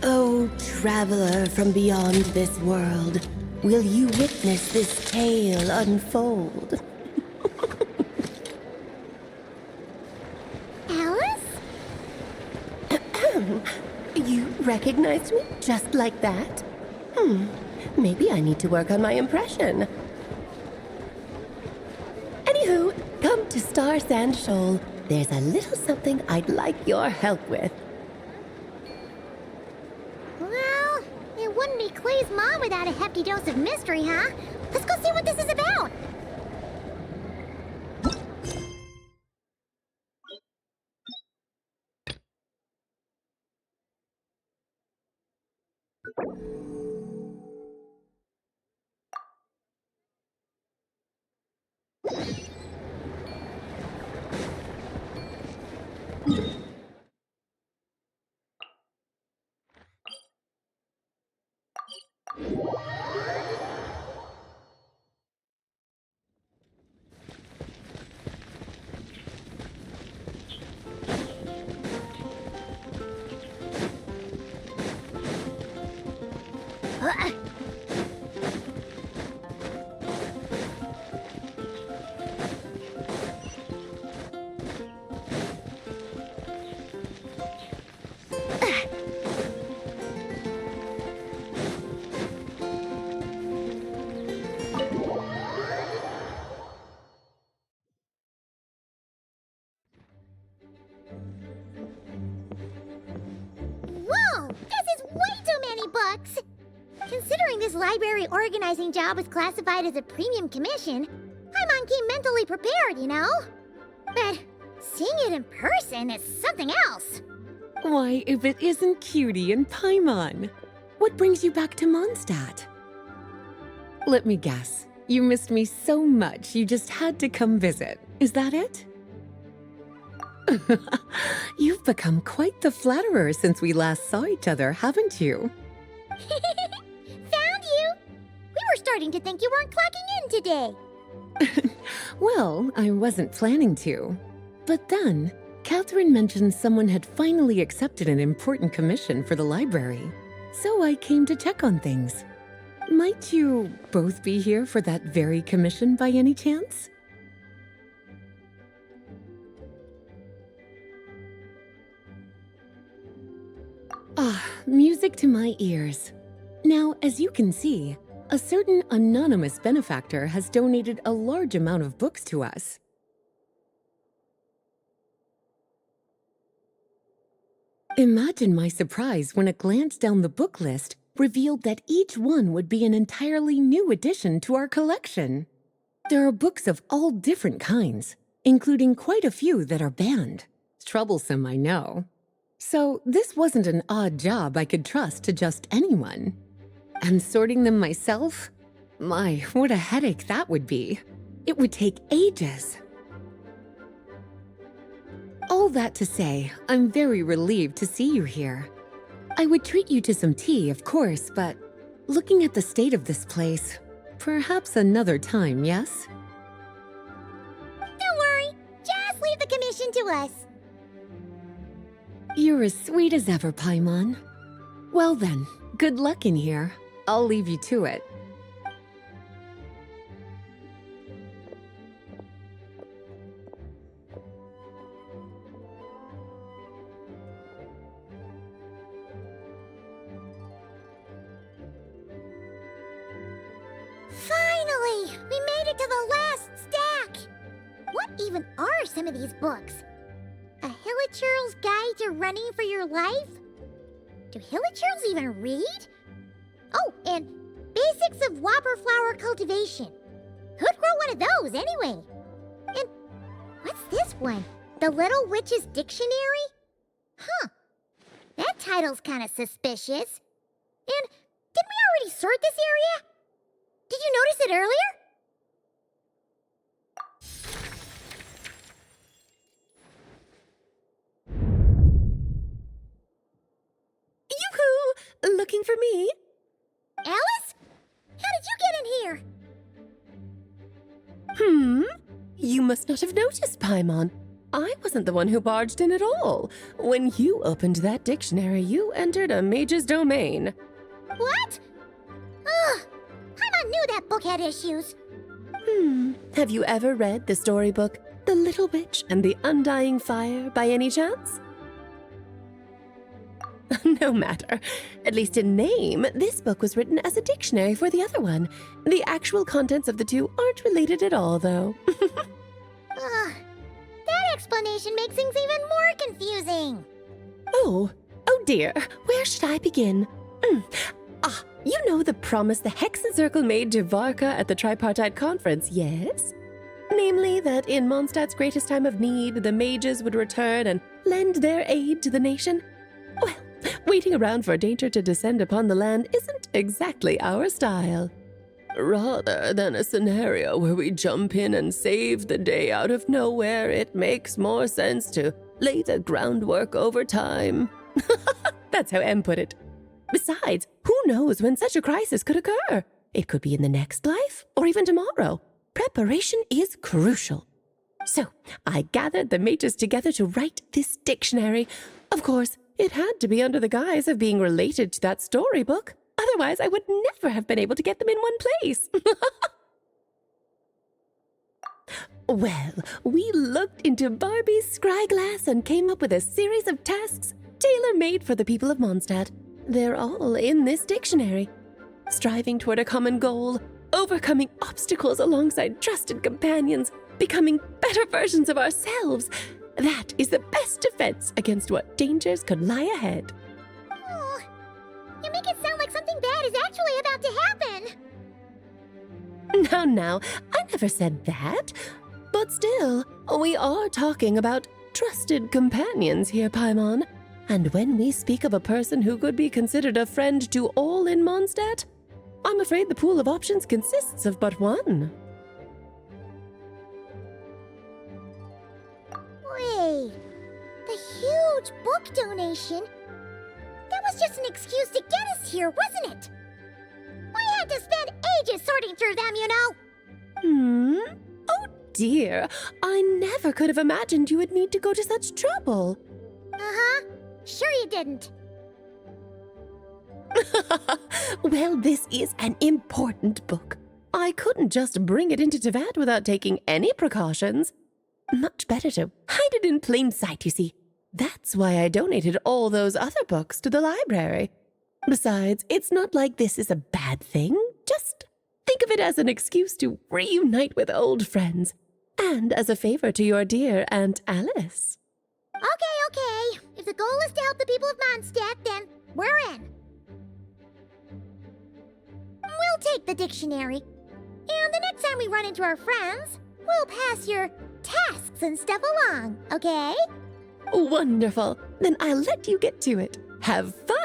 Oh, traveler from beyond this world, will you witness this tale unfold? Alice? You recognized me just like that? Maybe I need to work on my impression. Anywho, come to Star Sand Shoal. There's a little something I'd like your help with. Well, it wouldn't be Clay's mom without a hefty dose of mystery, huh? Let's go see what this is about. Whoa! This is way too many books! Considering this library organizing job is classified as a premium commission, I'm on key mentally prepared, you know? But seeing it in person is something else. Why, if it isn't Cutie and Paimon? What brings you back to Mondstadt? Let me guess. You missed me so much you just had to come visit. Is that it? You've become quite the flatterer since we last saw each other, haven't you? Found you! We were starting to think you weren't clocking in today. Well, I wasn't planning to. But then, Catherine mentioned someone had finally accepted an important commission for the library. So I came to check on things. Might you both be here for that very commission by any chance? Ah, music to my ears. Now, as you can see, a certain anonymous benefactor has donated a large amount of books to us. Imagine my surprise when a glance down the book list revealed that each one would be an entirely new addition to our collection. There are books of all different kinds, including quite a few that are banned. Troublesome, I know. So this wasn't an odd job I could trust to just anyone. And sorting them myself? My, what a headache that would be. It would take ages. All that to say, I'm very relieved to see you here. I would treat you to some tea, of course, but looking at the state of this place, perhaps another time, yes? Don't worry, just leave the commission to us. You're as sweet as ever, Paimon. Well then, good luck in here. I'll leave you to it. Finally! We made it to the last stack! What even are some of these books? A Hilichurl's Guide to Running for Your Life? Do Hilichurls even read? Oh, and Basics of Whopper Cultivation. Who'd grow one of those, anyway? And what's this one? The Little Witch's Dictionary? Huh. That title's kind of suspicious. And didn't we already sort this area? Did you notice it earlier? Yoo-hoo! Looking for me? Alice? How did you get in here? You must not have noticed, Paimon. I wasn't the one who barged in at all. When you opened that dictionary, you entered a mage's domain. What? Ugh! Paimon knew that book had issues. Have you ever read the storybook, The Little Witch and the Undying Fire, by any chance? No matter. At least in name, this book was written as a dictionary for the other one. The actual contents of the two aren't related at all, though. Ugh. That explanation makes things even more confusing. Oh dear. Where should I begin? You know the promise the Hexen Circle made to Varka at the Tripartite Conference, yes? Namely, that in Mondstadt's greatest time of need, the mages would return and lend their aid to the nation? Well, waiting around for danger to descend upon the land isn't exactly our style. Rather than a scenario where we jump in and save the day out of nowhere, it makes more sense to lay the groundwork over time. That's how Em put it. Besides, who knows when such a crisis could occur? It could be in the next life, or even tomorrow. Preparation is crucial. So, I gathered the mages together to write this dictionary. Of course, it had to be under the guise of being related to that storybook. Otherwise, I would never have been able to get them in one place. Well, we looked into Barbie's scryglass and came up with a series of tasks tailor-made for the people of Mondstadt. They're all in this dictionary. Striving toward a common goal, overcoming obstacles alongside trusted companions, becoming better versions of ourselves. That is the best defense against what dangers could lie ahead. Oh, you make it sound like something bad is actually about to happen. Now, I never said that. But still, we are talking about trusted companions here, Paimon. And when we speak of a person who could be considered a friend to all in Mondstadt, I'm afraid the pool of options consists of but one. Wait, the huge book donation? That was just an excuse to get us here, wasn't it? We had to spend ages sorting through them, you know. Oh dear, I never could have imagined you would need to go to such trouble. Uh-huh. Sure you didn't. Well, this is an important book. I couldn't just bring it into Teyvat without taking any precautions. Much better to hide it in plain sight, you see. That's why I donated all those other books to the library. Besides, it's not like this is a bad thing. Just think of it as an excuse to reunite with old friends. And as a favor to your dear Aunt Alice. Okay. If the goal is to help the people of Mondstadt, then we're in. We'll take the dictionary. And the next time we run into our friends, we'll pass your tasks and stuff along, okay? Wonderful. Then I'll let you get to it. Have fun!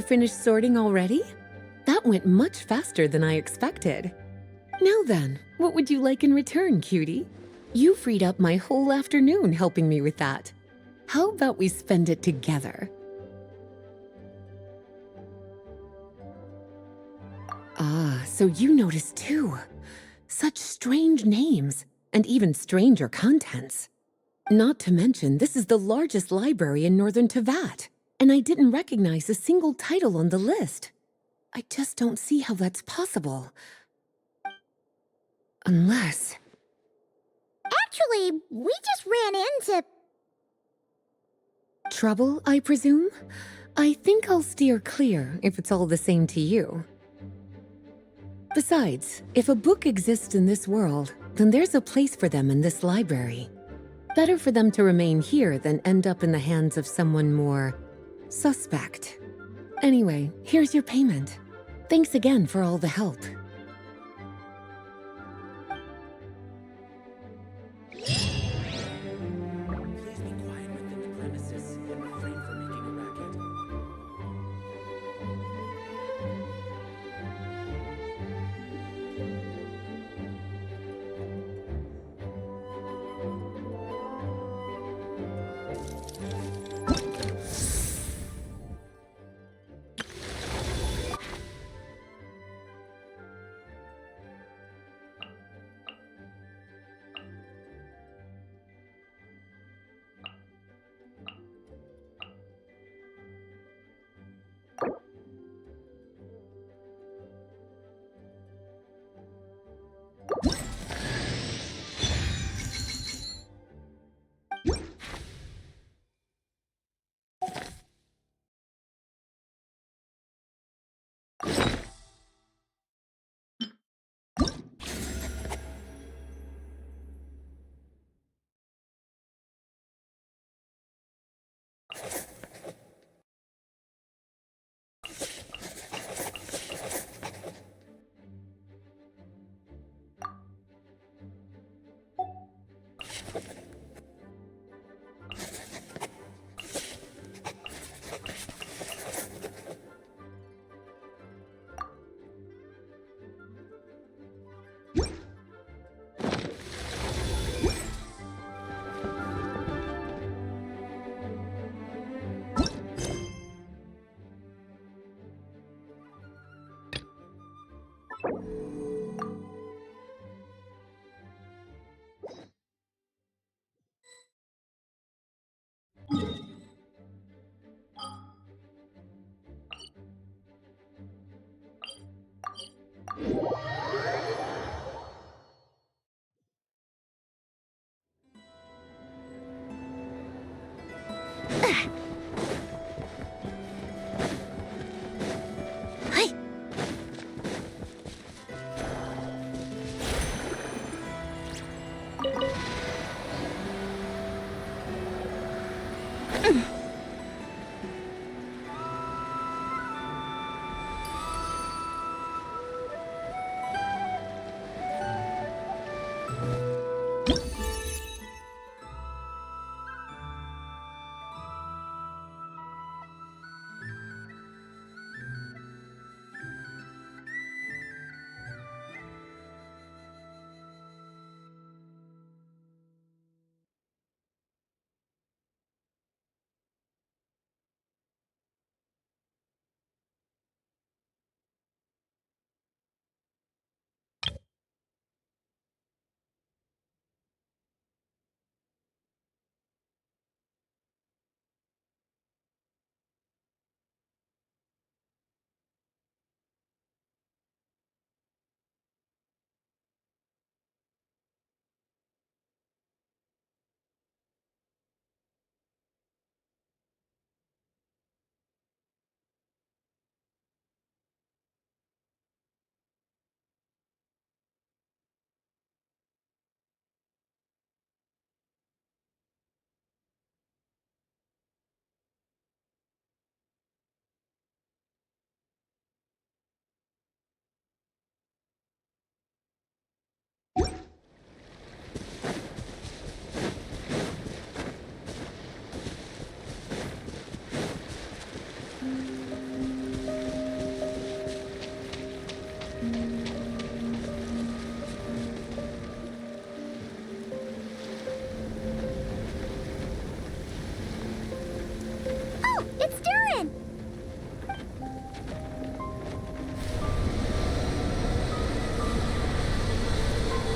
finished sorting already? That went much faster than I expected. Now then, what would you like in return, cutie? You freed up my whole afternoon helping me with that. How about we spend it together? Ah, so you noticed too. Such strange names, and even stranger contents. Not to mention, this is the largest library in Northern Tevat, and I didn't recognize a single title on the list. I just don't see how that's possible. Unless... Actually, we just ran into... Trouble, I presume? I think I'll steer clear if it's all the same to you. Besides, if a book exists in this world, then there's a place for them in this library. Better for them to remain here than end up in the hands of someone more suspect. Anyway, here's your payment. Thanks again for all the help. Please be quiet within the premises and refrain from making a racket.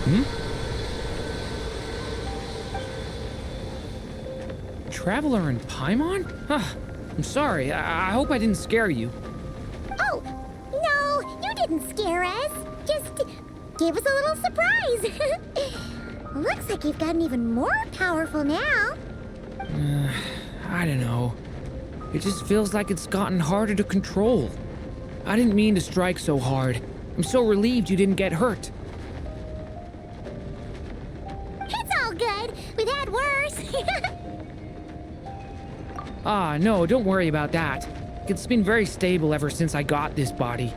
Hmm? Traveler in Paimon? Huh. I'm sorry. I hope I didn't scare you. Oh, no, you didn't scare us. Just gave us a little surprise. Looks like you've gotten even more powerful now. I don't know. It just feels like it's gotten harder to control. I didn't mean to strike so hard. I'm so relieved you didn't get hurt. It's all good. We've had worse. Ah, no, don't worry about that. It's been very stable ever since I got this body.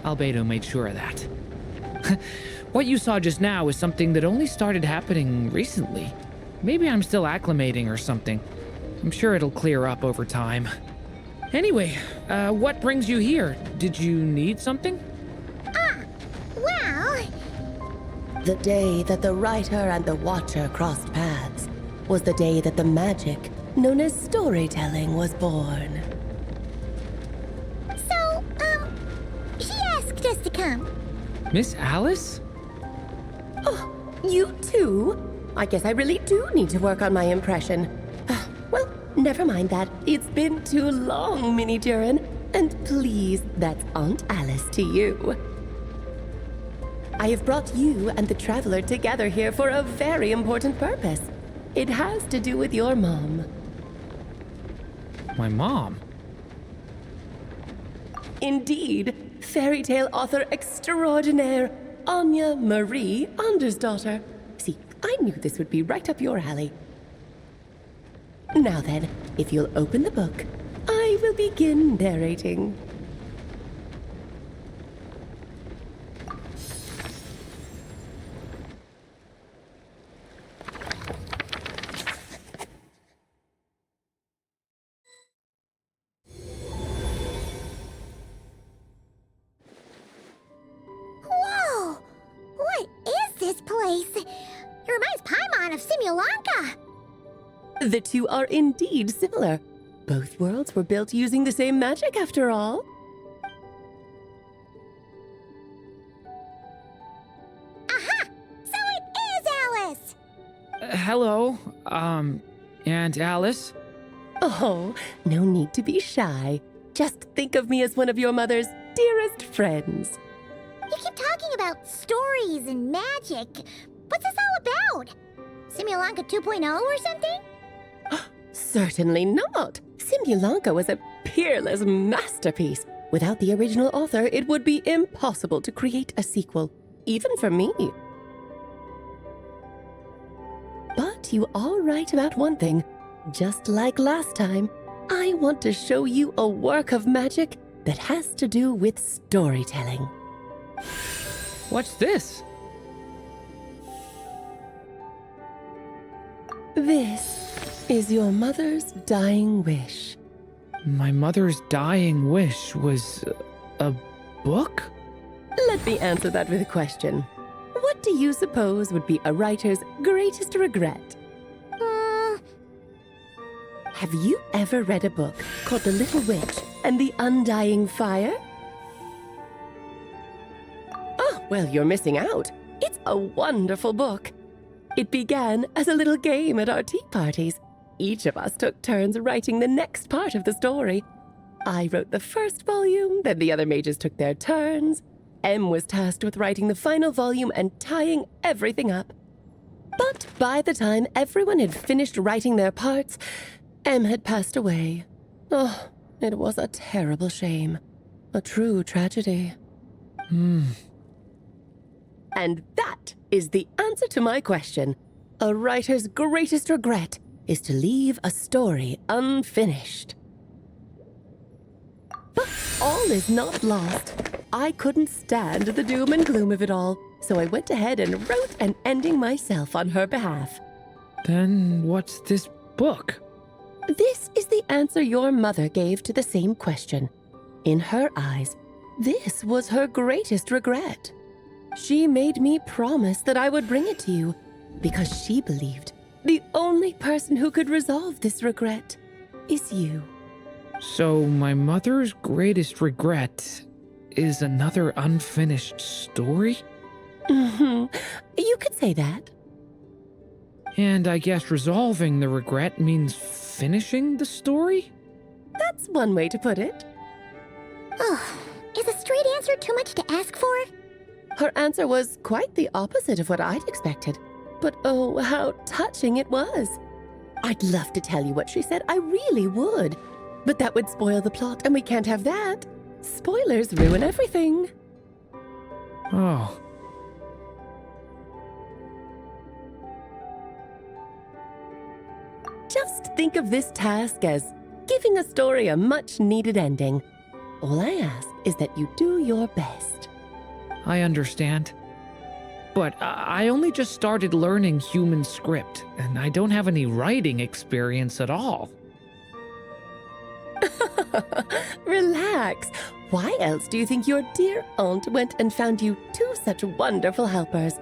Albedo made sure of that. What you saw just now is something that only started happening recently. Maybe I'm still acclimating or something. I'm sure it'll clear up over time. Anyway, what brings you here? Did you need something? Well, The day that the writer and the watcher crossed paths was the day that the magic known as storytelling was born. so, she asked us to come. Miss Alice? Oh, you too? I guess I really do need to work on my impression. Well, never mind that. It's been too long, Mini Durin. And please, that's Aunt Alice to you. I have brought you and the Traveler together here for a very important purpose. It has to do with your mom. My mom? Indeed, fairy tale author extraordinaire, Anya Marie Andersdottir. See, I knew this would be right up your alley. Now then, if you'll open the book, I will begin narrating. Whoa! What is this place? It reminds Paimon of Simulanka. The two are indeed similar. Both worlds were built using the same magic, after all. Aha! So it is Alice! Hello, Aunt Alice? Oh, no need to be shy. Just think of me as one of your mother's dearest friends. You keep talking about stories and magic. What's this all about? Simulanka 2.0 or something? Certainly not. Simulanka was a peerless masterpiece. Without the original author, it would be impossible to create a sequel, even for me. But you are right about one thing. Just like last time, I want to show you a work of magic that has to do with storytelling. What's this? This is your mother's dying wish. My mother's dying wish was a book? Let me answer that with a question. What do you suppose would be a writer's greatest regret? Have you ever read a book called The Little Witch and the Undying Fire? Oh, well, you're missing out. It's a wonderful book. It began as a little game at our tea parties. Each of us took turns writing the next part of the story. I wrote the first volume, then the other mages took their turns. Em was tasked with writing the final volume and tying everything up. But by the time everyone had finished writing their parts, Em had passed away. Oh, it was a terrible shame. A true tragedy. And that is the answer to my question. A writer's greatest regret is to leave a story unfinished. But all is not lost. I couldn't stand the doom and gloom of it all, so I went ahead and wrote an ending myself on her behalf. Then what's this book? This is the answer your mother gave to the same question. In her eyes, this was her greatest regret. She made me promise that I would bring it to you because she believed the only person who could resolve this regret is you. So my mother's greatest regret is another unfinished story? You could say that. And I guess resolving the regret means finishing the story? That's one way to put it. Oh, is a straight answer too much to ask for? Her answer was quite the opposite of what I'd expected. But oh, how touching it was. I'd love to tell you what she said, I really would. But that would spoil the plot, and we can't have that. Spoilers ruin everything. Oh. Just think of this task as giving a story a much-needed ending. All I ask is that you do your best. I understand. But I only just started learning human script, and I don't have any writing experience at all. Relax. Why else do you think your dear aunt went and found you two such wonderful helpers?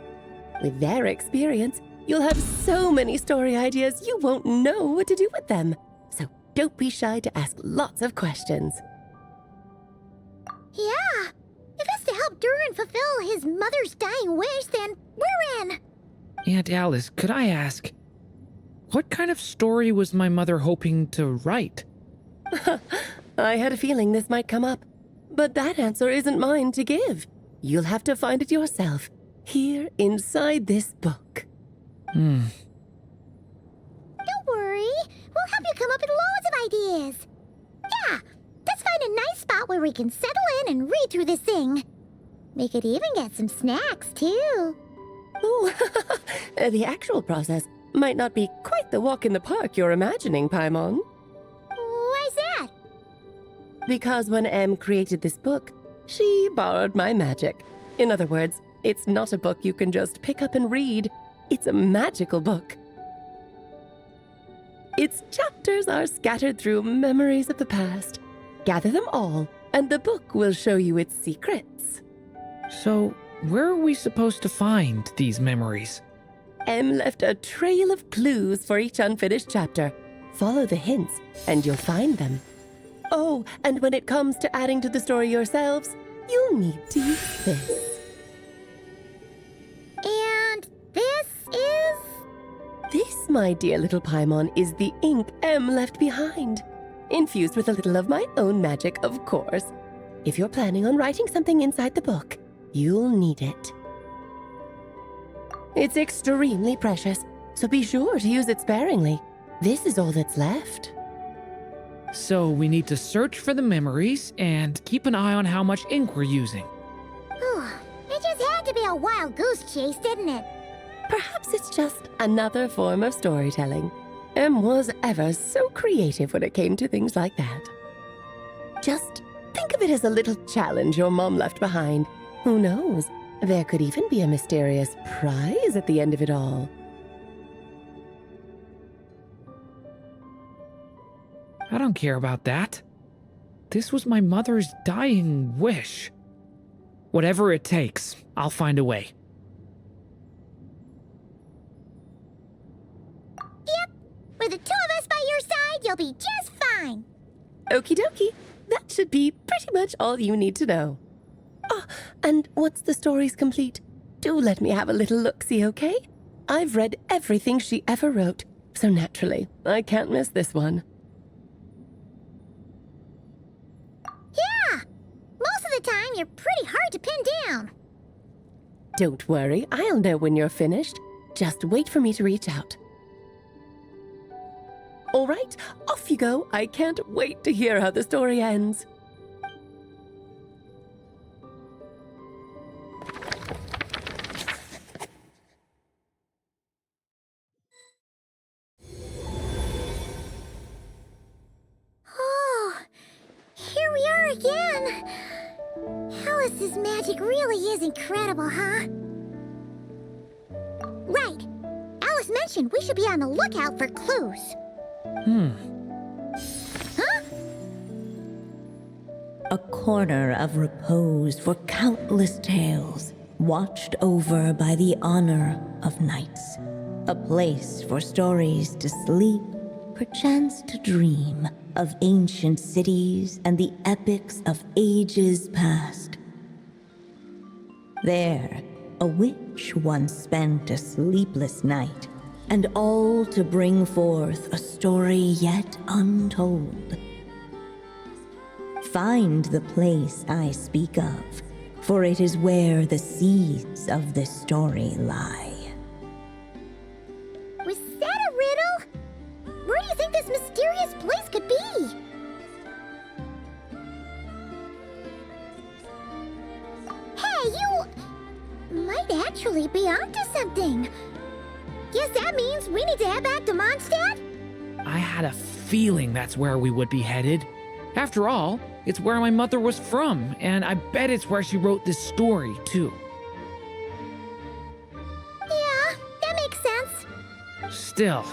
With their experience, you'll have so many story ideas you won't know what to do with them. So don't be shy to ask lots of questions. Yeah. If it's to help Durin fulfill his mother's dying wish, then we're in. Aunt Alice, could I ask, what kind of story was my mother hoping to write? I had a feeling this might come up, but that answer isn't mine to give. You'll have to find it yourself, here inside this book. Don't worry. We'll help you come up with loads of ideas. Yeah, let's find a nice spot where we can settle in and read through this thing. We could even get some snacks, too. Oh, the actual process might not be quite the walk in the park you're imagining, Paimon. Why's that? Because when Em created this book, she borrowed my magic. In other words, it's not a book you can just pick up and read. It's a magical book. Its chapters are scattered through memories of the past. Gather them all, and the book will show you its secrets. So, where are we supposed to find these memories? Em left a trail of clues for each unfinished chapter. Follow the hints, and you'll find them. Oh, and when it comes to adding to the story yourselves, you'll need to use this. And this is... This, my dear little Paimon, is the ink Em left behind. Infused with a little of my own magic, of course. If you're planning on writing something inside the book, you'll need it. It's extremely precious, so be sure to use it sparingly. This is all that's left. So we need to search for the memories and keep an eye on how much ink we're using. It just had to be a wild goose chase, didn't it? Perhaps it's just another form of storytelling. Em was ever so creative when it came to things like that. Just think of it as a little challenge your mom left behind. Who knows? There could even be a mysterious prize at the end of it all. I don't care about that. This was my mother's dying wish. Whatever it takes, I'll find a way. Yep. With the two of us by your side, you'll be just fine. Okie dokie. That should be pretty much all you need to know. Oh, and once the story's complete, do let me have a little look-see, okay? I've read everything she ever wrote, so naturally, I can't miss this one. Yeah. Most of the time, you're pretty hard to pin down. Don't worry, I'll know when you're finished. Just wait for me to reach out. All right, off you go. I can't wait to hear how the story ends. Oh, here we are again. Alice's magic really is incredible, huh? Right. Alice mentioned we should be on the lookout for clues. Huh? A corner of repose for countless tales, watched over by the honor of knights. A place for stories to sleep, perchance to dream of ancient cities and the epics of ages past. There, A witch once spent a sleepless night, and all to bring forth a story yet untold. Find the place I speak of, for it is where the seeds of this story lie. Was that a riddle? Where do you think this mysterious place could be? Hey, you might actually be onto something. Guess that means we need to head back to Mondstadt? I had a feeling that's where we would be headed. After all, it's where my mother was from, and I bet it's where she wrote this story, too. Yeah, that makes sense. Still,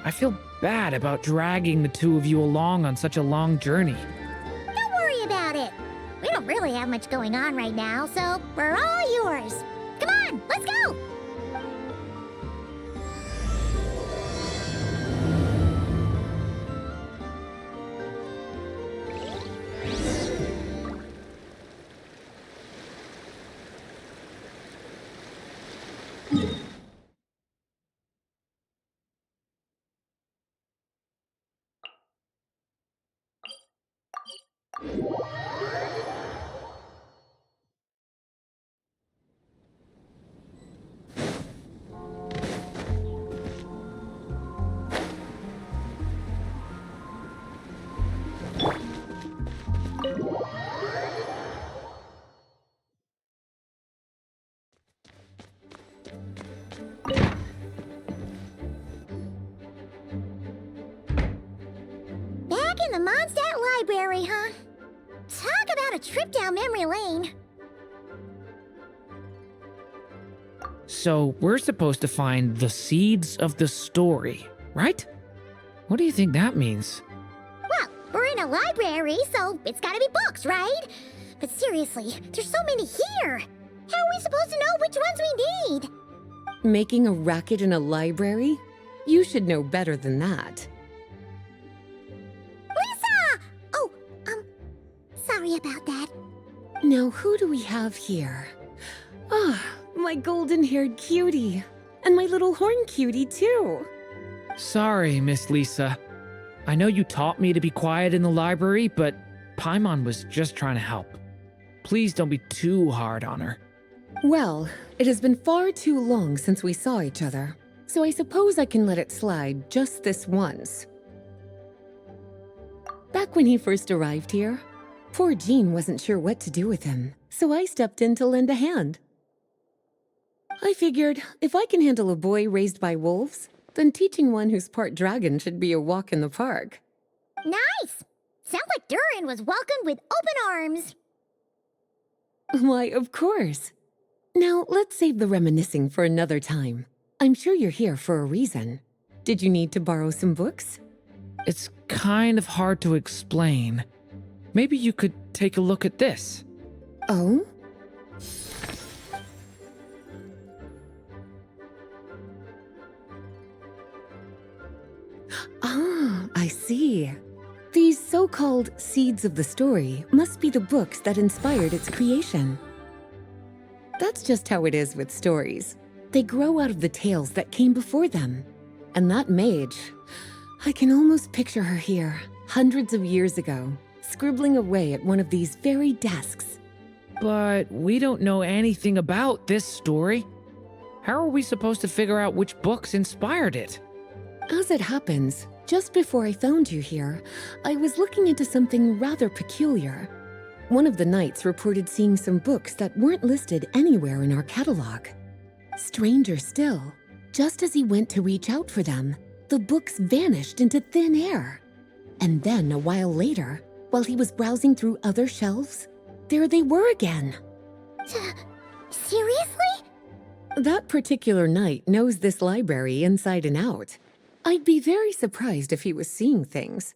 I feel bad about dragging the two of you along on such a long journey. Don't worry about it. We don't really have much going on right now, so we're all yours. Come on, let's go! Back in the Mondstadt Library, huh? Talk about a trip down memory lane. So, we're supposed to find the seeds of the story, right? What do you think that means? Well, we're in a library, so it's gotta be books, right? But seriously, there's so many here. How are we supposed to know which ones we need? Making a racket in a library? You should know better than that. Lisa! Oh, sorry about that. Now, who do we have here? Ah, my golden-haired cutie. And my little horn cutie, too. Sorry, Miss Lisa. I know you taught me to be quiet in the library, but Paimon was just trying to help. Please don't be too hard on her. Well, it has been far too long since we saw each other, so I suppose I can let it slide just this once. Back when he first arrived here, poor Jean wasn't sure what to do with him, so I stepped in to lend a hand. I figured if I can handle a boy raised by wolves, then teaching one who's part dragon should be a walk in the park. Nice! Sounds like Durin was welcomed with open arms. Why, of course. Now, let's save the reminiscing for another time. I'm sure you're here for a reason. Did you need to borrow some books? It's kind of hard to explain. Maybe you could take a look at this. Oh? Ah, I see. These so-called seeds of the story must be the books that inspired its creation. That's just how it is with stories. They grow out of the tales that came before them. And that mage, I can almost picture her here, hundreds of years ago, scribbling away at one of these very desks. But we don't know anything about this story. How are we supposed to figure out which books inspired it? As it happens, just before I found you here, I was looking into something rather peculiar. One of the knights reported seeing some books that weren't listed anywhere in our catalog. Stranger still, just as he went to reach out for them, the books vanished into thin air. And then a while later, while he was browsing through other shelves, there they were again. Seriously? That particular knight knows this library inside and out. I'd be very surprised if he was seeing things.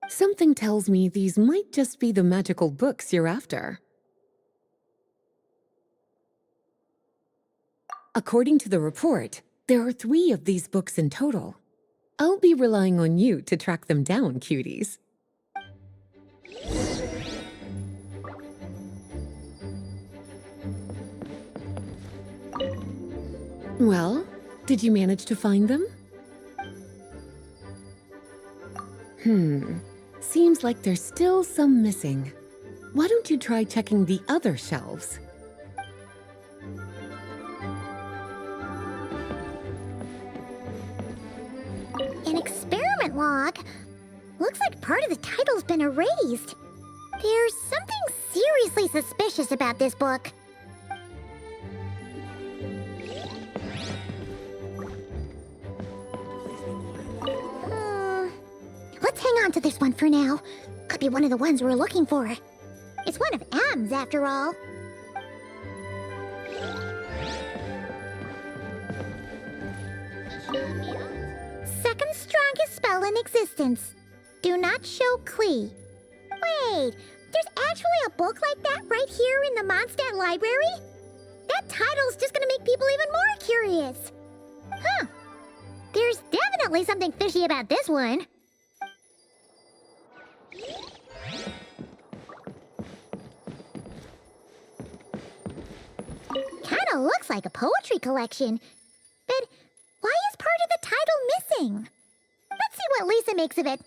Something tells me these might just be the magical books you're after. According to the report, there are 3 of these books in total. I'll be relying on you to track them down, cuties. Well, did you manage to find them? Seems like there's still some missing. Why don't you try checking the other shelves? An experiment log? Looks like part of the title's been erased. There's something seriously suspicious about this book. Let's hang on to this one for now. Could be one of the ones we're looking for. It's one of M's, after all. Second strongest spell in existence. Do not show Klee. Wait, there's actually a book like that right here in the Mondstadt library? That title's just gonna make people even more curious. Huh. There's definitely something fishy about this one. Kinda looks like a poetry collection. But why is part of the title missing? Let's see what Lisa makes of it.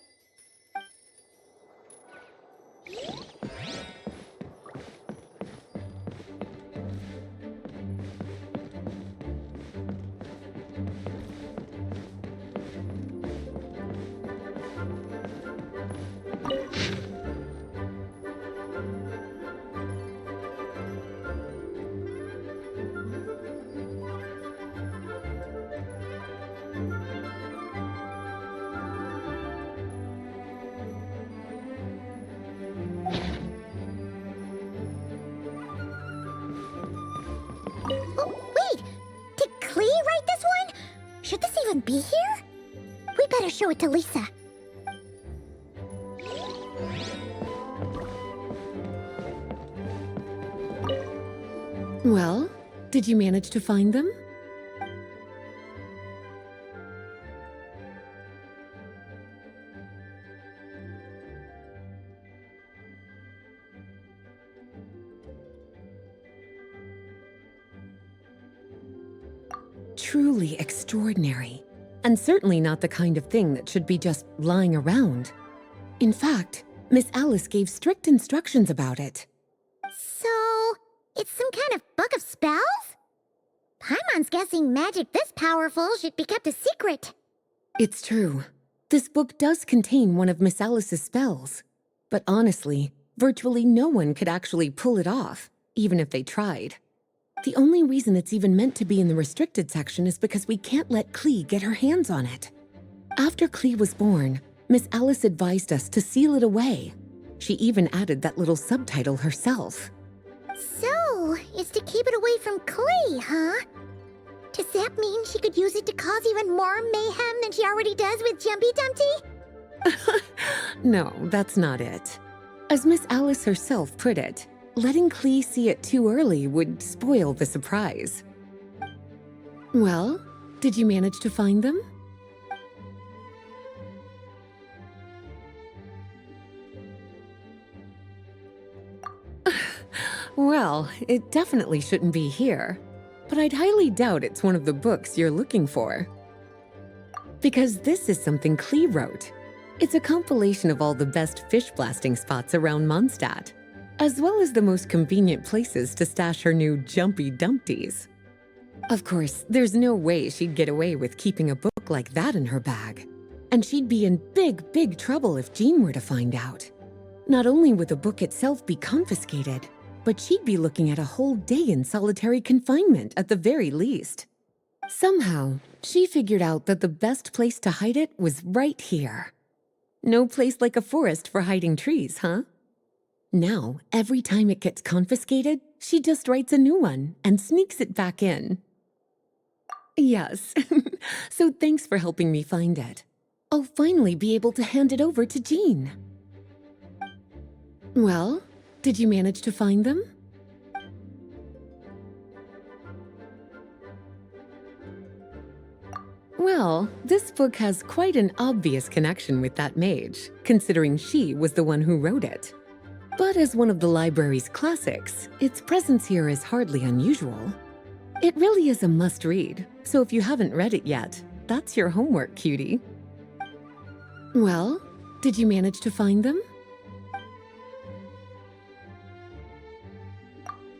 Oh, wait! Did Klee write this one? Should this even be here? We better show it to Lisa. Well, did you manage to find them? Truly extraordinary, and certainly not the kind of thing that should be just lying around. In fact, Miss Alice gave strict instructions about it. So, it's some kind of book of spells? Paimon's guessing magic this powerful should be kept a secret. It's true. This book does contain one of Miss Alice's spells. But honestly, virtually no one could actually pull it off, even if they tried. The only reason it's even meant to be in the restricted section is because we can't let Klee get her hands on it. After Klee was born, Miss Alice advised us to seal it away. She even added that little subtitle herself. So, it's to keep it away from Klee, huh? Does that mean she could use it to cause even more mayhem than she already does with Jumpy Dumpty? No, that's not it. As Miss Alice herself put it, letting Klee see it too early would spoil the surprise. Well, did you manage to find them? Well, it definitely shouldn't be here, but I'd highly doubt it's one of the books you're looking for. Because this is something Klee wrote. It's a compilation of all the best fish blasting spots around Mondstadt, as well as the most convenient places to stash her new Jumpy Dumpties. Of course, there's no way she'd get away with keeping a book like that in her bag. And she'd be in big trouble if Jean were to find out. Not only would the book itself be confiscated, but she'd be looking at a whole day in solitary confinement at the very least. Somehow, she figured out that the best place to hide it was right here. No place like a forest for hiding trees, huh? Now, every time it gets confiscated, she just writes a new one and sneaks it back in. Yes, so thanks for helping me find it. I'll finally be able to hand it over to Jean. Well, did you manage to find them? Well, this book has quite an obvious connection with that mage, considering she was the one who wrote it. But as one of the library's classics, its presence here is hardly unusual. It really is a must-read, so if you haven't read it yet, that's your homework, cutie. Well, did you manage to find them?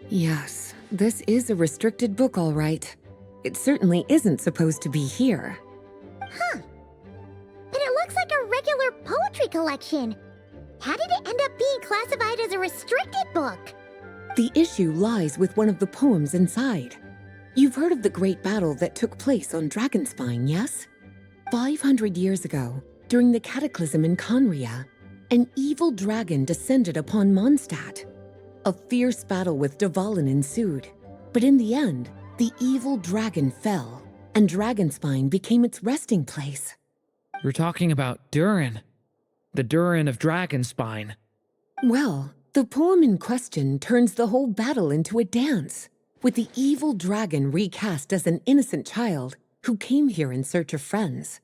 Yes, this is a restricted book, all right. It certainly isn't supposed to be here. Huh. But it looks like a regular poetry collection. How did it end up being classified as a restricted book? The issue lies with one of the poems inside. You've heard of the great battle that took place on Dragonspine, yes? 500 years ago, during the cataclysm in Conria, an evil dragon descended upon Mondstadt. A fierce battle with Dvalin ensued, but in the end, the evil dragon fell, and Dragonspine became its resting place. You're talking about Durin. The Durin of Dragonspine. Well, the poem in question turns the whole battle into a dance, with the evil dragon recast as an innocent child who came here in search of friends.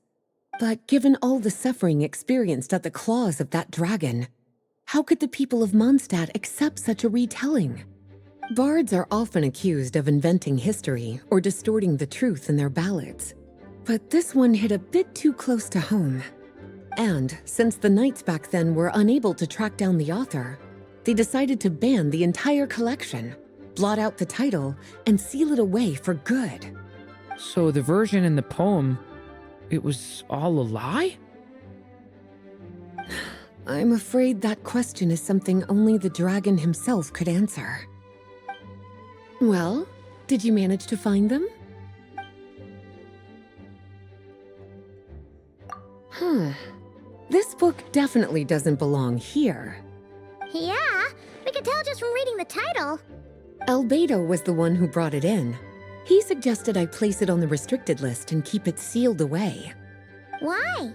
But given all the suffering experienced at the claws of that dragon, how could the people of Mondstadt accept such a retelling? Bards are often accused of inventing history or distorting the truth in their ballads, but this one hit a bit too close to home. And since the knights back then were unable to track down the author, they decided to ban the entire collection, blot out the title, and seal it away for good. So the version in the poem, it was all a lie? I'm afraid that question is something only the dragon himself could answer. Well, did you manage to find them? This book definitely doesn't belong here. Yeah, we can tell just from reading the title. Rubedo was the one who brought it in. He suggested I place it on the restricted list and keep it sealed away. Why?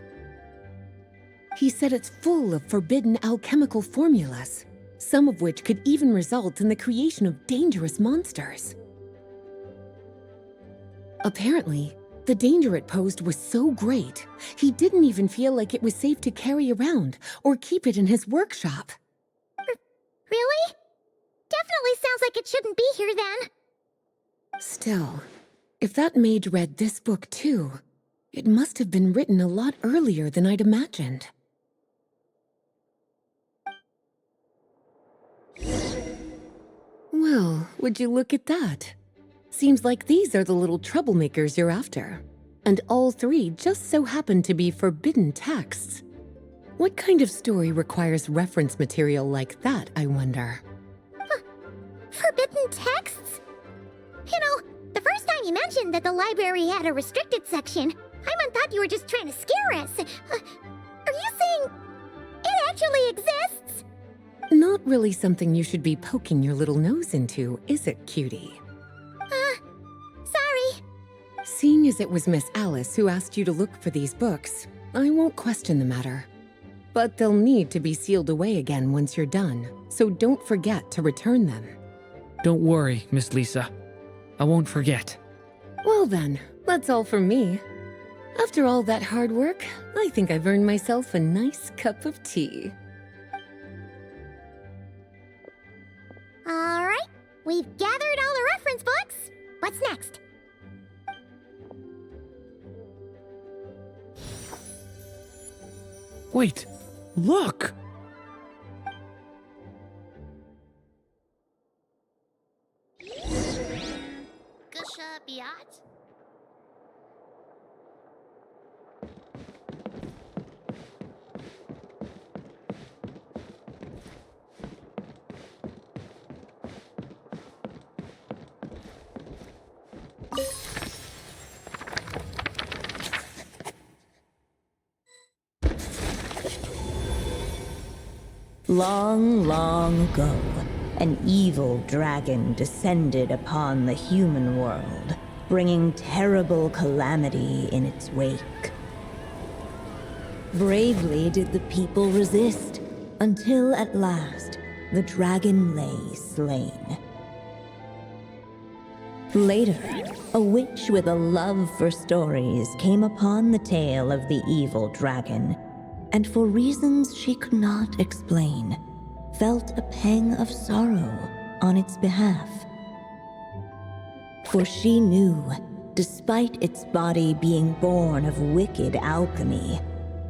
He said it's full of forbidden alchemical formulas, some of which could even result in the creation of dangerous monsters. Apparently, the danger it posed was so great, he didn't even feel like it was safe to carry around or keep it in his workshop. Really? Definitely sounds like it shouldn't be here then. Still, if that mage read this book too, it must have been written a lot earlier than I'd imagined. Well, would you look at that? Seems like these are the little troublemakers you're after. And all three just so happen to be forbidden texts. What kind of story requires reference material like that, I wonder? Forbidden texts? You know, the first time you mentioned that the library had a restricted section, Hyman thought you were just trying to scare us. Are you saying it actually exists? Not really something you should be poking your little nose into, is it, cutie? Sorry. Seeing as it was Miss Alice who asked you to look for these books, I won't question the matter. But they'll need to be sealed away again once you're done, so don't forget to return them. Don't worry, Miss Lisa. I won't forget. Well then, that's all from me. After all that hard work, I think I've earned myself a nice cup of tea. All right, we've gathered all the reference books. What's next? Wait, look! Gusha Biat? Long, long ago, an evil dragon descended upon the human world, bringing terrible calamity in its wake. Bravely did the people resist, until at last, the dragon lay slain. Later, a witch with a love for stories came upon the tale of the evil dragon, and for reasons she could not explain, felt a pang of sorrow on its behalf. For she knew, despite its body being born of wicked alchemy,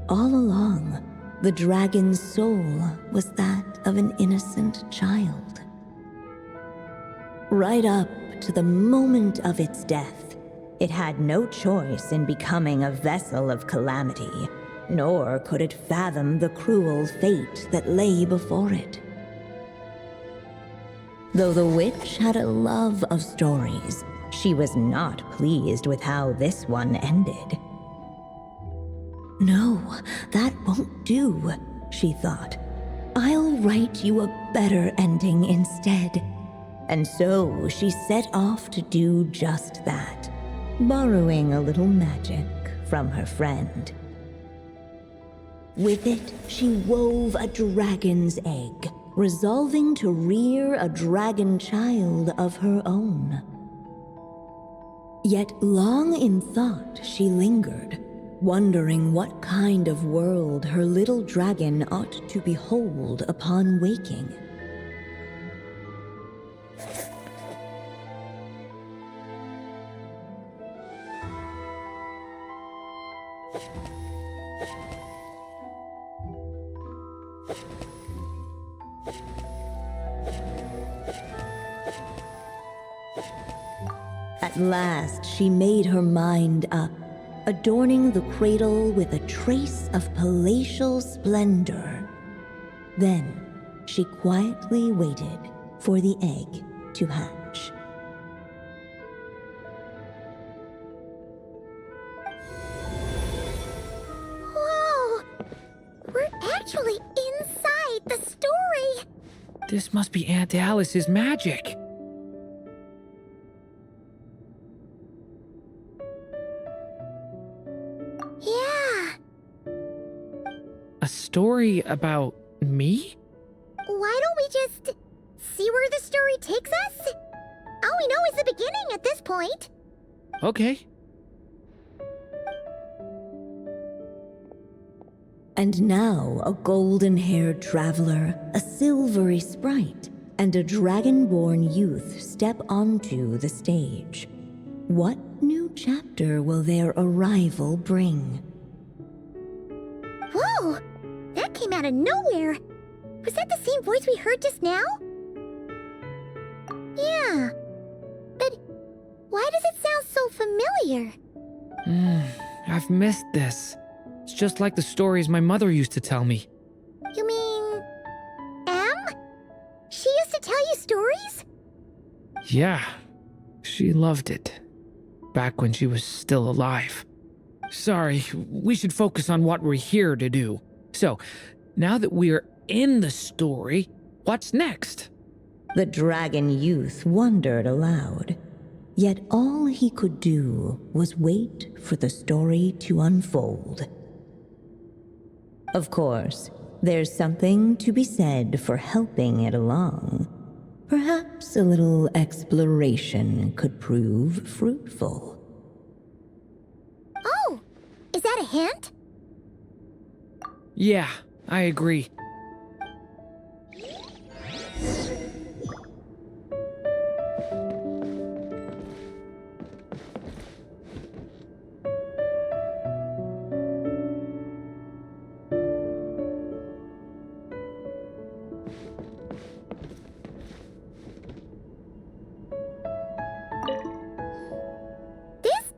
all along, the dragon's soul was that of an innocent child. Right up to the moment of its death, it had no choice in becoming a vessel of calamity, nor could it fathom the cruel fate that lay before it. Though the witch had a love of stories, she was not pleased with how this one ended. No, that won't do, she thought. I'll write you a better ending instead. And so she set off to do just that, borrowing a little magic from her friend. With it, she wove a dragon's egg, resolving to rear a dragon child of her own. Yet long in thought she lingered, wondering what kind of world her little dragon ought to behold upon waking. At last, she made her mind up, adorning the cradle with a trace of palatial splendor. Then, she quietly waited for the egg to hatch. Whoa! We're actually inside the story! This must be Aunt Alice's magic. Yeah. A story about me? Why don't we just see where the story takes us? All we know is the beginning at this point. Okay. And now a golden-haired traveler, a silvery sprite, and a dragon-born youth step onto the stage. What new chapter will their arrival bring? Whoa! That came out of nowhere! Was that the same voice we heard just now? Yeah. But why does it sound so familiar? I've missed this. It's just like the stories my mother used to tell me. You mean... Em? She used to tell you stories? Yeah, she loved it. Back when she was still alive. Sorry, we should focus on what we're here to do. So, now that we're in the story, what's next? The dragon youth wondered aloud. Yet all he could do was wait for the story to unfold. Of course, there's something to be said for helping it along. Perhaps a little exploration could prove fruitful. Oh! Is that a hint? Yeah, I agree.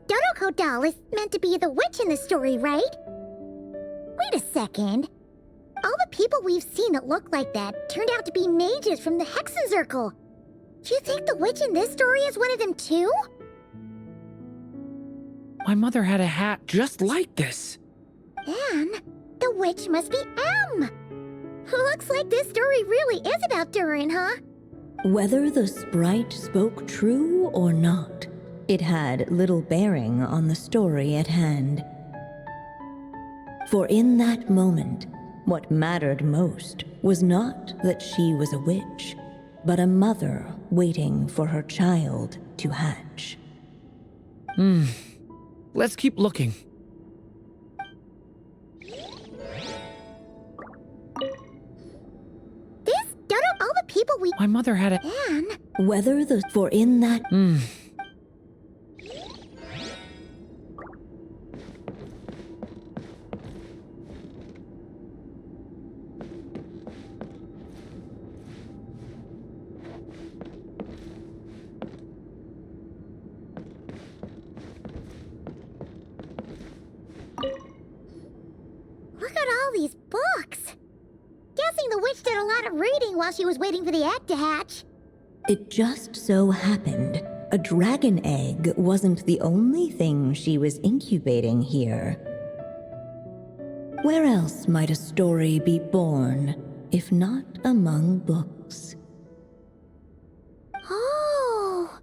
Draco doll is meant to be the witch in the story, right? Wait a second. All the people we've seen that look like that turned out to be mages from the Hexenzirkel. Do you think the witch in this story is one of them too? My mother had a hat just like this. Then, the witch must be Em. Looks like this story really is about Durin, huh? Whether the sprite spoke true or not, it had little bearing on the story at hand. For in that moment, what mattered most was not that she was a witch, but a mother waiting for her child to hatch. Let's keep looking. This done up all the people we... My mother had a... Anne? Whether the... For in that... all these books? Guessing the witch did a lot of reading while she was waiting for the egg to hatch. It just so happened a dragon egg wasn't the only thing she was incubating here. Where else might a story be born, if not among books? Oh!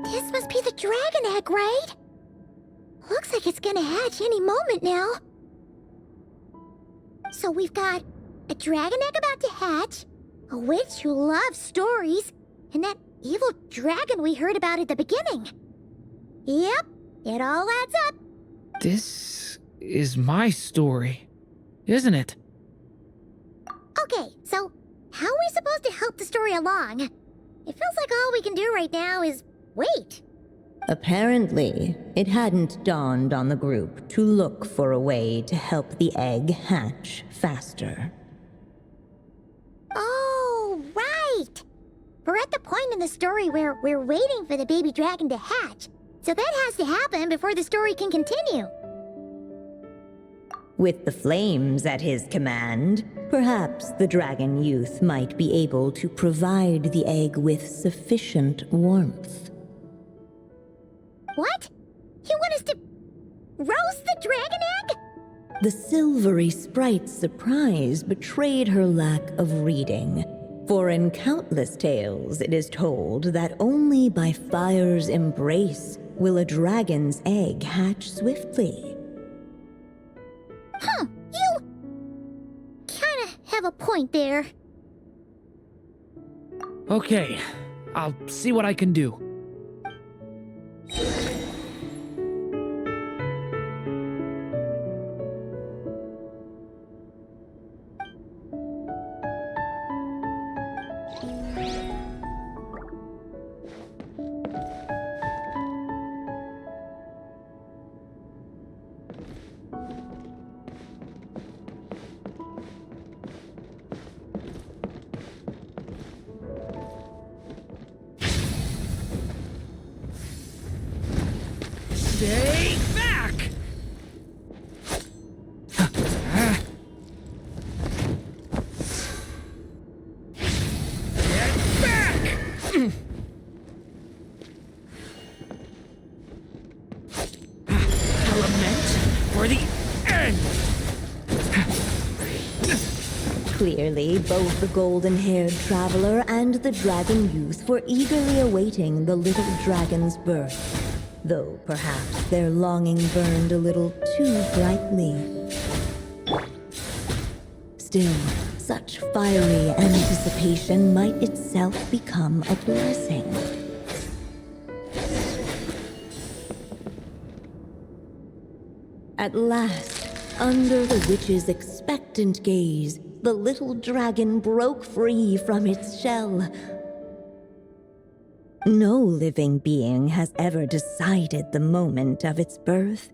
This must be the dragon egg, right? Looks like it's gonna hatch any moment now. So we've got a dragon egg about to hatch, a witch who loves stories, and that evil dragon we heard about at the beginning. Yep, it all adds up. This is my story, isn't it? Okay, so how are we supposed to help the story along? It feels like all we can do right now is wait. Apparently, it hadn't dawned on the group to look for a way to help the egg hatch faster. Oh, right! We're at the point in the story where we're waiting for the baby dragon to hatch, so that has to happen before the story can continue. With the flames at his command, perhaps the dragon youth might be able to provide the egg with sufficient warmth. What? You want us to roast the dragon egg? The silvery sprite's surprise betrayed her lack of reading, for in countless tales it is told that only by fire's embrace will a dragon's egg hatch swiftly. Huh, you kinda have a point there. Okay, I'll see what I can do. Stay back! Get back! Lament for the end! Clearly, both the golden-haired traveler and the dragon youth were eagerly awaiting the little dragon's birth. Though perhaps their longing burned a little too brightly. Still, such fiery anticipation might itself become a blessing. At last, under the witch's expectant gaze, the little dragon broke free from its shell. No living being has ever decided the moment of its birth.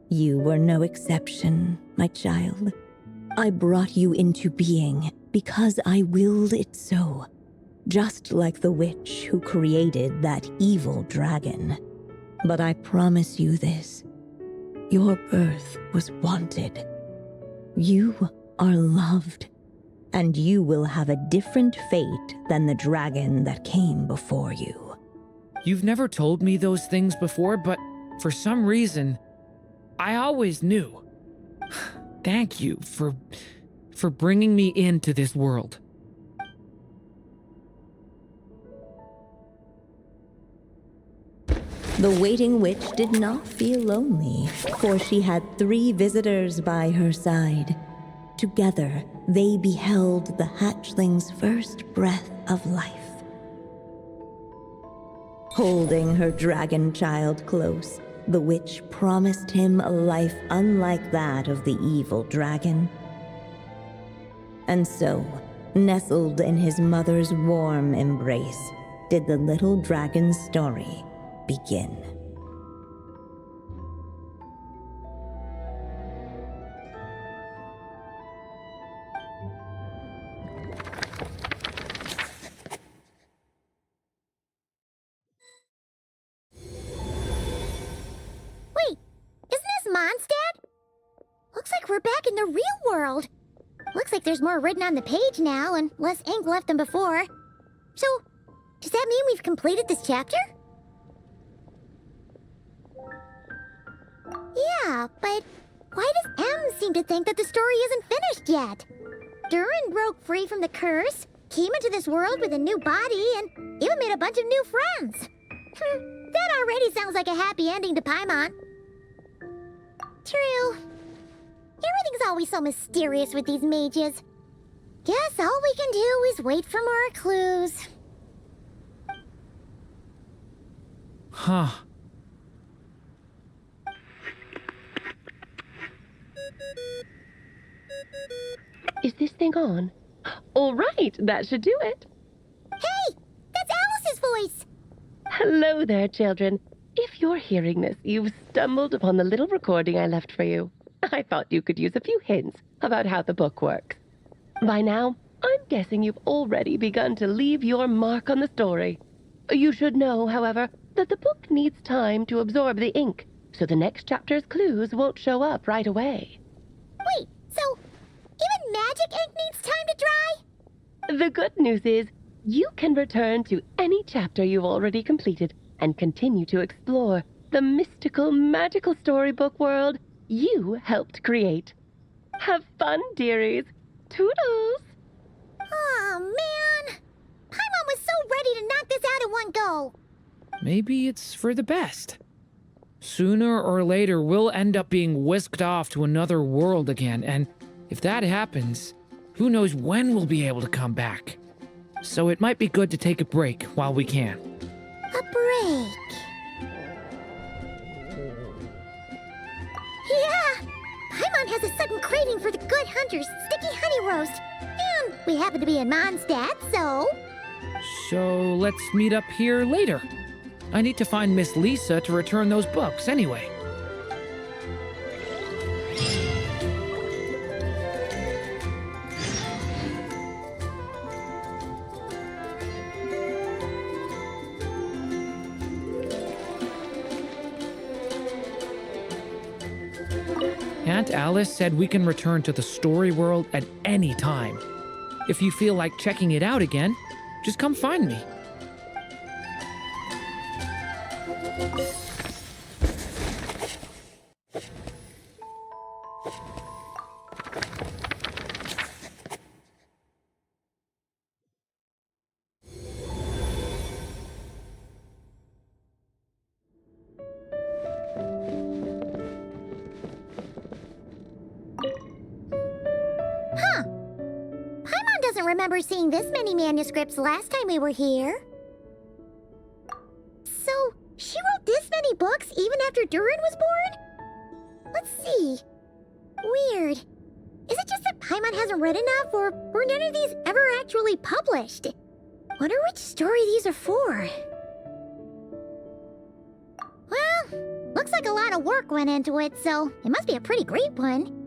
You were no exception, my child. I brought you into being because I willed it so, just like the witch who created that evil dragon. But I promise you this, your birth was wanted. You are loved, and you will have a different fate than the dragon that came before you. You've never told me those things before, but for some reason, I always knew. Thank you for bringing me into this world. The waiting witch did not feel lonely, for she had 3 visitors by her side. Together, they beheld the hatchling's first breath of life. Holding her dragon child close, the witch promised him a life unlike that of the evil dragon. And so, nestled in his mother's warm embrace, did the little dragon's story begin. Wait, isn't this Mondstadt? Looks like we're back in the real world. Looks like there's more written on the page now and less ink left than before. So, does that mean we've completed this chapter? Yeah, but why does M seem to think that the story isn't finished yet? Durin broke free from the curse, came into this world with a new body, and even made a bunch of new friends. That already sounds like a happy ending to Paimon. True. Everything's always so mysterious with these mages. Guess all we can do is wait for more clues. Huh. Is this thing on? All right, that should do it. Hey, that's Alice's voice. Hello there, children. If you're hearing this, you've stumbled upon the little recording I left for you. I thought you could use a few hints about how the book works. By now, I'm guessing you've already begun to leave your mark on the story. You should know, however, that the book needs time to absorb the ink, so the next chapter's clues won't show up right away. Wait, so even magic ink needs time to dry? The good news is, you can return to any chapter you've already completed and continue to explore the mystical, magical storybook world you helped create. Have fun, dearies. Toodles! Oh, man. Paimon was so ready to knock this out in one go. Maybe it's for the best. Sooner or later, we'll end up being whisked off to another world again, and if that happens, who knows when we'll be able to come back. So it might be good to take a break while we can. A break. Yeah! Paimon has a sudden craving for the good hunter's sticky honey roast. And we happen to be in Mondstadt, so... So let's meet up here later. I need to find Miss Lisa to return those books anyway. Aunt Alice said we can return to the story world at any time. If you feel like checking it out again, just come find me. Paimon doesn't remember seeing this many manuscripts last time we were here. So, she wrote this many books even after Durin was born? Let's see. Weird. Is it just that Paimon hasn't read enough, or were none of these ever actually published? Wonder which story these are for. Well, looks like a lot of work went into it, so it must be a pretty great one.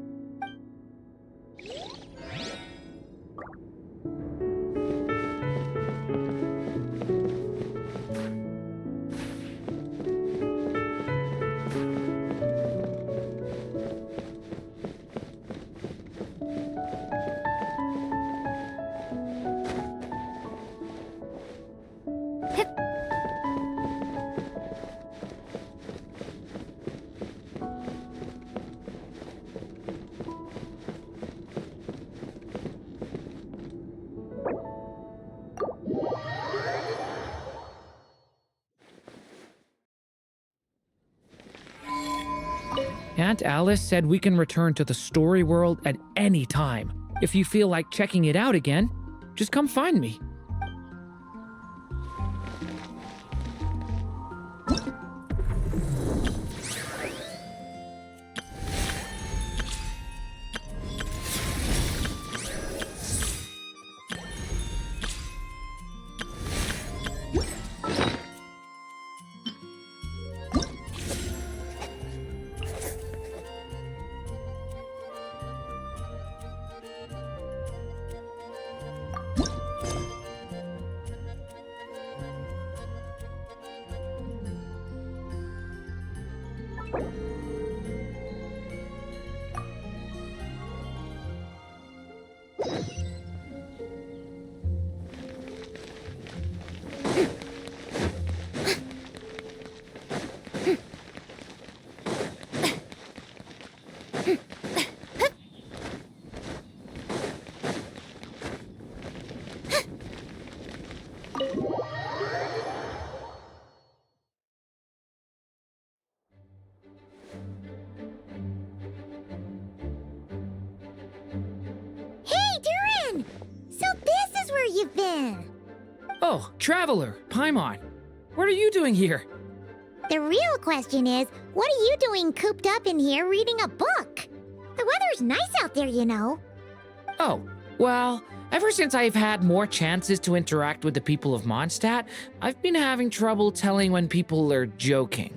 Aunt Alice said we can return to the story world at any time. If you feel like checking it out again, just come find me. Hey, Durin! So this is where you've been. Oh, Traveler, Paimon. What are you doing here? The real question is, what are you doing cooped up in here reading a book? The weather's nice out there, you know. Oh, well, ever since I've had more chances to interact with the people of Mondstadt, I've been having trouble telling when people are joking.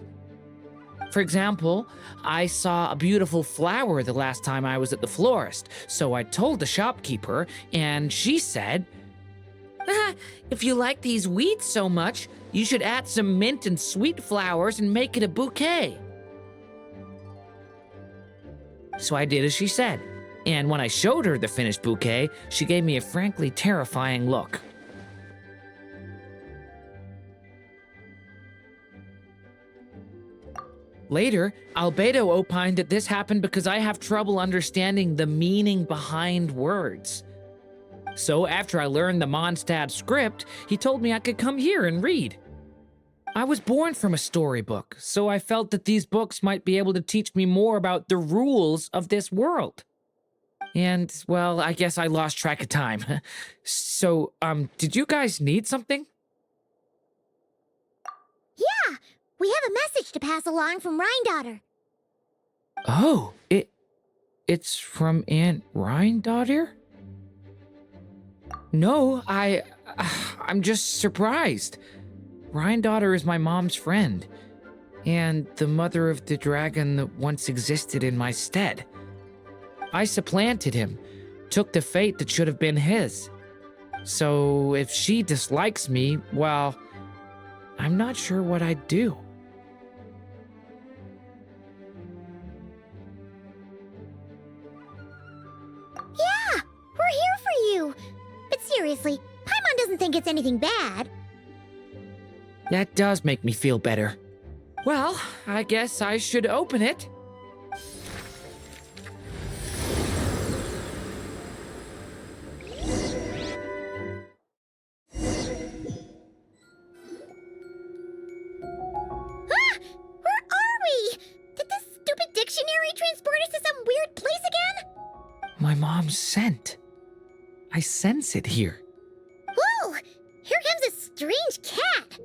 For example, I saw a beautiful flower the last time I was at the florist, so I told the shopkeeper, and she said, if you like these weeds so much, you should add some mint and sweet flowers and make it a bouquet. So I did as she said, and when I showed her the finished bouquet, she gave me a frankly terrifying look. Later, Albedo opined that this happened because I have trouble understanding the meaning behind words. So after I learned the Mondstadt script, he told me I could come here and read. I was born from a storybook, so I felt that these books might be able to teach me more about the rules of this world. And, well, I guess I lost track of time. So, did you guys need something? Yeah, we have a message to pass along from Rhindaughter. Oh, it's from Aunt Rhindaughter? No, I'm just surprised. Rhindaughter is my mom's friend, and the mother of the dragon that once existed in my stead. I supplanted him, took the fate that should have been his. So if she dislikes me, well, I'm not sure what I'd do. Yeah, we're here for you. But seriously, Paimon doesn't think it's anything bad. That does make me feel better. Well, I guess I should open it. Ah! Where are we? Did this stupid dictionary transport us to some weird place again? My mom's scent. I sense it here. Whoa! Here comes a strange cat.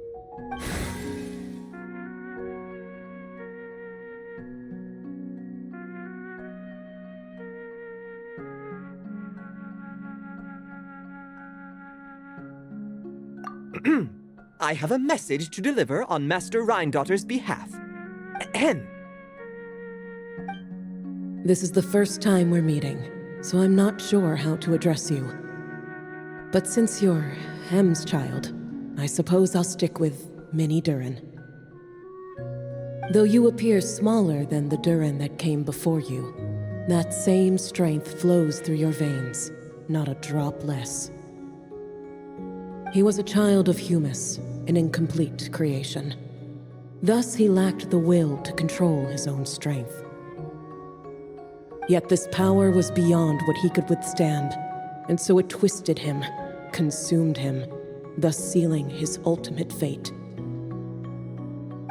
I have a message to deliver on Master Rhindaughter's behalf. Ahem. This is the first time we're meeting, so I'm not sure how to address you. But since you're Hem's child, I suppose I'll stick with Mini Durin. Though you appear smaller than the Durin that came before you, that same strength flows through your veins, not a drop less. He was a child of Humus, an incomplete creation. Thus he lacked the will to control his own strength. Yet this power was beyond what he could withstand, and so it twisted him, consumed him, thus sealing his ultimate fate.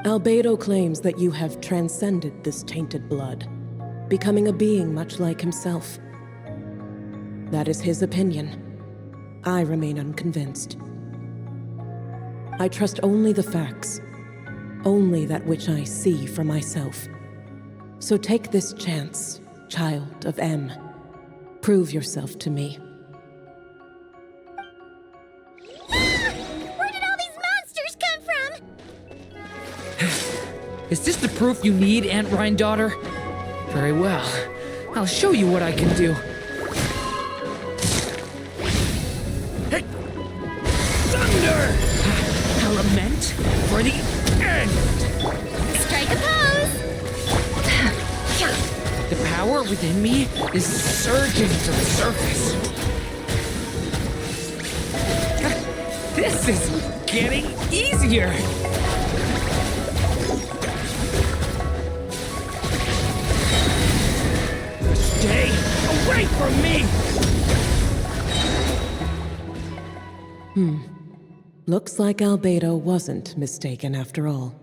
Albedo claims that you have transcended this tainted blood, becoming a being much like himself. That is his opinion. I remain unconvinced. I trust only the facts, only that which I see for myself. So take this chance, child of M. Prove yourself to me. Where did all these monsters come from? Is this the proof you need, Aunt Rhine-daughter? Very well. I'll show you what I can do. Hey! Thunder! I'll lament for the end! Strike a pose! The power within me is surging to the surface. This is getting easier. Stay away from me! Looks like Albedo wasn't mistaken after all.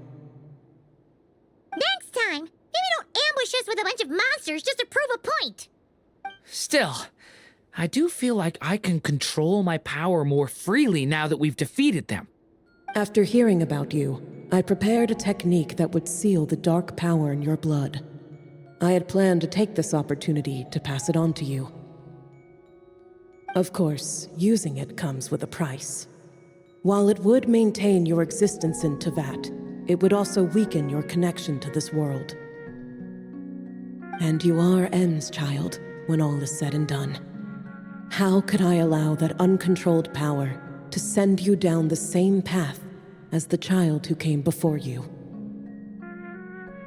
Next time, maybe don't ambush us with a bunch of monsters just to prove a point. Still, I do feel like I can control my power more freely now that we've defeated them. After hearing about you, I prepared a technique that would seal the dark power in your blood. I had planned to take this opportunity to pass it on to you. Of course, using it comes with a price. While it would maintain your existence in Tevat, it would also weaken your connection to this world. And you are M's child, when all is said and done. How could I allow that uncontrolled power to send you down the same path as the child who came before you?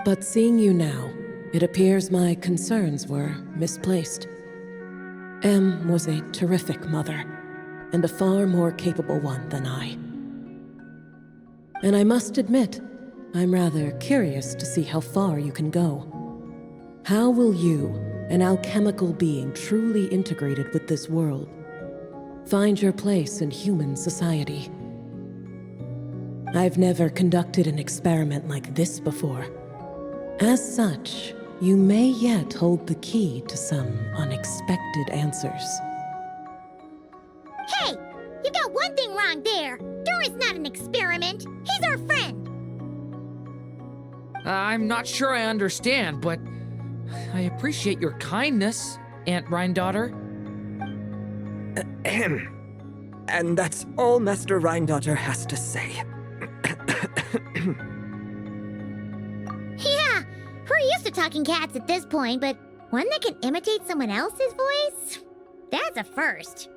But seeing you now, it appears my concerns were misplaced. M was a terrific mother, and a far more capable one than I. And I must admit, I'm rather curious to see how far you can go. How will you, an alchemical being truly integrated with this world, find your place in human society? I've never conducted an experiment like this before. As such, you may yet hold the key to some unexpected answers. Hey, you got one thing wrong there. Durin's not an experiment. He's our friend. I'm not sure I understand, but I appreciate your kindness, Aunt Rhine-daughter. Ahem. And that's all Master Rhine-daughter has to say. Yeah, we're used to talking cats at this point, but one that can imitate someone else's voice? That's a first.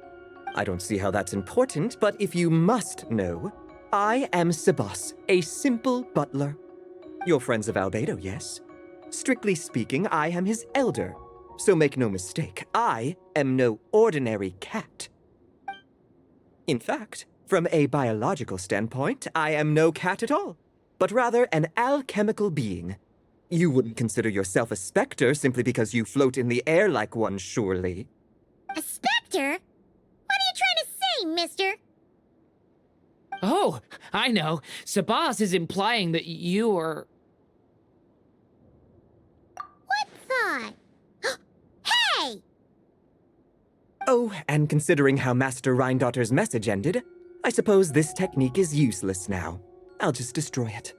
I don't see how that's important, but if you must know, I am Sebas, a simple butler. You're friends of Albedo, yes? Strictly speaking, I am his elder. So make no mistake, I am no ordinary cat. In fact, from a biological standpoint, I am no cat at all, but rather an alchemical being. You wouldn't consider yourself a specter simply because you float in the air like one, surely. A specter? What are you trying to say, mister? Oh, I know. Sabaz is implying that you are... What thought? Hey! Oh, and considering how Master Rhine-daughter's message ended, I suppose this technique is useless now. I'll just destroy it.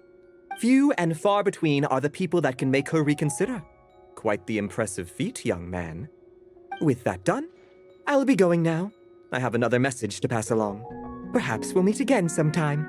Few and far between are the people that can make her reconsider. Quite the impressive feat, young man. With that done, I'll be going now. I have another message to pass along. Perhaps we'll meet again sometime.